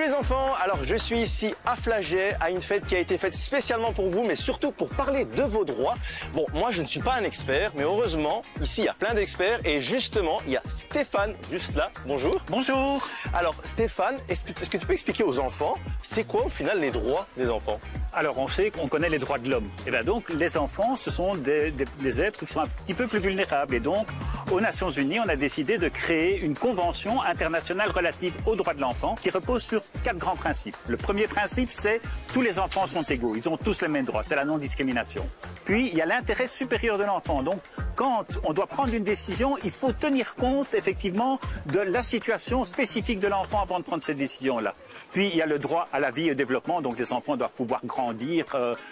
les enfants, alors je suis ici à Flagey, à une fête qui a été faite spécialement pour vous, mais surtout pour parler de vos droits. Bon, moi je ne suis pas un expert, mais heureusement, ici il y a plein d'experts et justement, il y a Stéphane juste là. Bonjour. Bonjour. Alors Stéphane, est-ce que tu peux expliquer aux enfants, c'est quoi au final les droits des enfants? Alors on sait qu'on connaît les droits de l'homme. Et bien donc les enfants, ce sont des êtres qui sont un petit peu plus vulnérables. Et donc aux Nations Unies, on a décidé de créer une convention internationale relative aux droits de l'enfant qui repose sur 4 grands principes. Le premier principe, c'est tous les enfants sont égaux, ils ont tous les mêmes droits, c'est la non-discrimination. Puis il y a l'intérêt supérieur de l'enfant. Donc quand on doit prendre une décision, il faut tenir compte effectivement de la situation spécifique de l'enfant avant de prendre cette décision-là. Puis il y a le droit à la vie et au développement, donc les enfants doivent pouvoir grandir,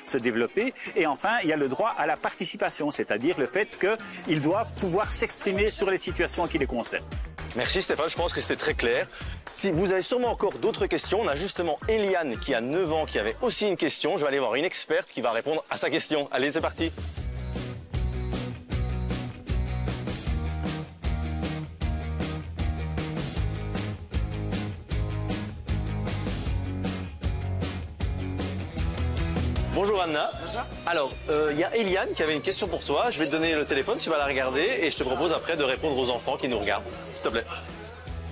se développer. Et enfin, il y a le droit à la participation, c'est-à-dire le fait qu'ils doivent pouvoir s'exprimer sur les situations qui les concernent. Merci Stéphane, je pense que c'était très clair. Si vous avez sûrement encore d'autres questions, on a justement Eliane qui a 9 ans qui avait aussi une question. Je vais aller voir une experte qui va répondre à sa question. Allez, c'est parti. Bonjour Anna. Bonjour. Alors, il y a Eliane qui avait une question pour toi. Je vais te donner le téléphone, tu vas la regarder et je te propose après de répondre aux enfants qui nous regardent. S'il te plaît.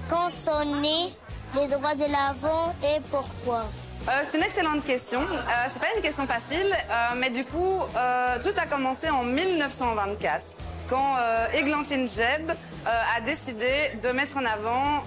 Quand sont nés les droits de l'enfant et pourquoi? C'est une excellente question. C'est pas une question facile, mais du coup, tout a commencé en 1924, quand Églantine Jebb a décidé de mettre en avant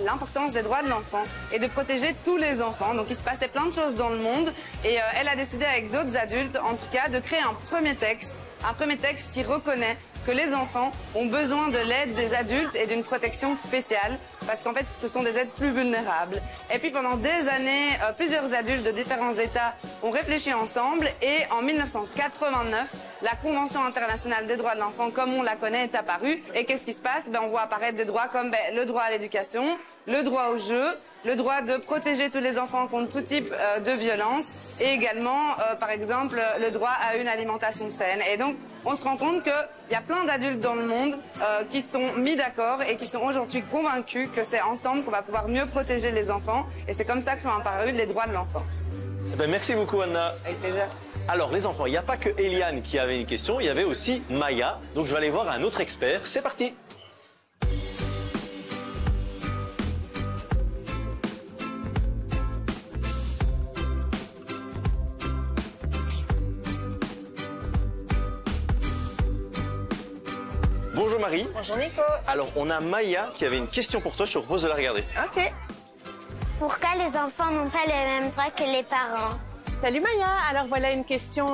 l'importance des droits de l'enfant et de protéger tous les enfants. Donc il se passait plein de choses dans le monde et elle a décidé avec d'autres adultes, en tout cas, de créer un premier texte qui reconnaît que les enfants ont besoin de l'aide des adultes et d'une protection spéciale parce qu'en fait, ce sont des êtres plus vulnérables. Et puis pendant des années, plusieurs adultes de différents États ont réfléchi ensemble et en 1989, la Convention internationale des droits de l'enfant, comme on la connaît, est apparue. Et qu'est-ce qui se passe? On voit apparaître des droits comme le droit à l'éducation, le droit au jeu, le droit de protéger tous les enfants contre tout type de violence et également, par exemple, le droit à une alimentation saine. Et donc, on se rend compte qu'il y a plein d'adultes dans le monde qui sont mis d'accord et qui sont aujourd'hui convaincus que c'est ensemble qu'on va pouvoir mieux protéger les enfants. Et c'est comme ça que sont apparus les droits de l'enfant. Merci beaucoup Anna. Avec plaisir. Alors les enfants, il n'y a pas que Eliane qui avait une question, il y avait aussi Maya. Donc je vais aller voir un autre expert. C'est parti. Bonjour Marie. Bonjour Nico. Alors on a Maya qui avait une question pour toi, je te propose de la regarder. Ok. Pourquoi les enfants n'ont pas les mêmes droits que les parents? Salut Maya. Alors voilà une question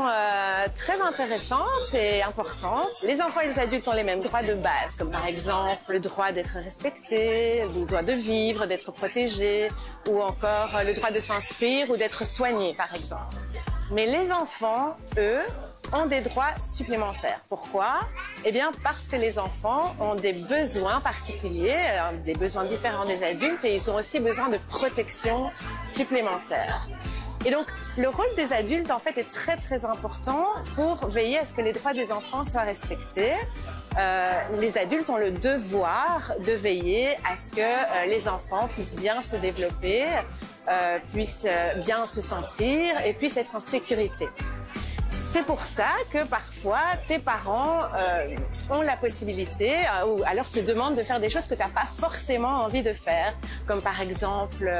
très intéressante et importante. Les enfants et les adultes ont les mêmes droits de base, comme par exemple le droit d'être respecté, le droit de vivre, d'être protégé, ou encore le droit de s'instruire ou d'être soigné, par exemple. Mais les enfants, eux, ont des droits supplémentaires. Pourquoi? Eh bien, parce que les enfants ont des besoins particuliers, des besoins différents des adultes, et ils ont aussi besoin de protection supplémentaire. Et donc, le rôle des adultes, en fait, est très, très important pour veiller à ce que les droits des enfants soient respectés. Les adultes ont le devoir de veiller à ce que les enfants puissent bien se développer, puissent bien se sentir et puissent être en sécurité. C'est pour ça que parfois, tes parents ont la possibilité ou alors te demandent de faire des choses que tu n'as pas forcément envie de faire. Comme par exemple,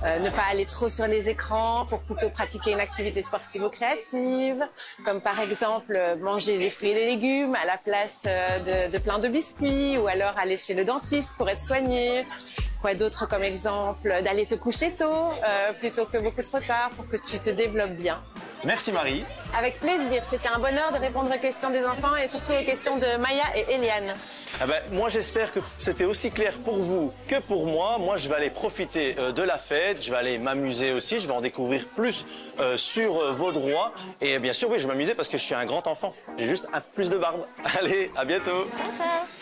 ne pas aller trop sur les écrans pour plutôt pratiquer une activité sportive ou créative. Comme par exemple, manger des fruits et des légumes à la place de plein de biscuits. Ou alors aller chez le dentiste pour être soigné. Quoi d'autre comme exemple? D'aller te coucher tôt plutôt que beaucoup trop tard pour que tu te développes bien. Merci Marie. Avec plaisir, c'était un bonheur de répondre aux questions des enfants et surtout aux questions de Maya et Eliane. Moi j'espère que c'était aussi clair pour vous que pour moi. Moi je vais aller profiter de la fête, je vais aller m'amuser aussi, je vais en découvrir plus sur vos droits. Et bien sûr oui, je vais m'amuser parce que je suis un grand enfant, j'ai juste un plus de barbe. Allez, à bientôt. Ciao, ciao.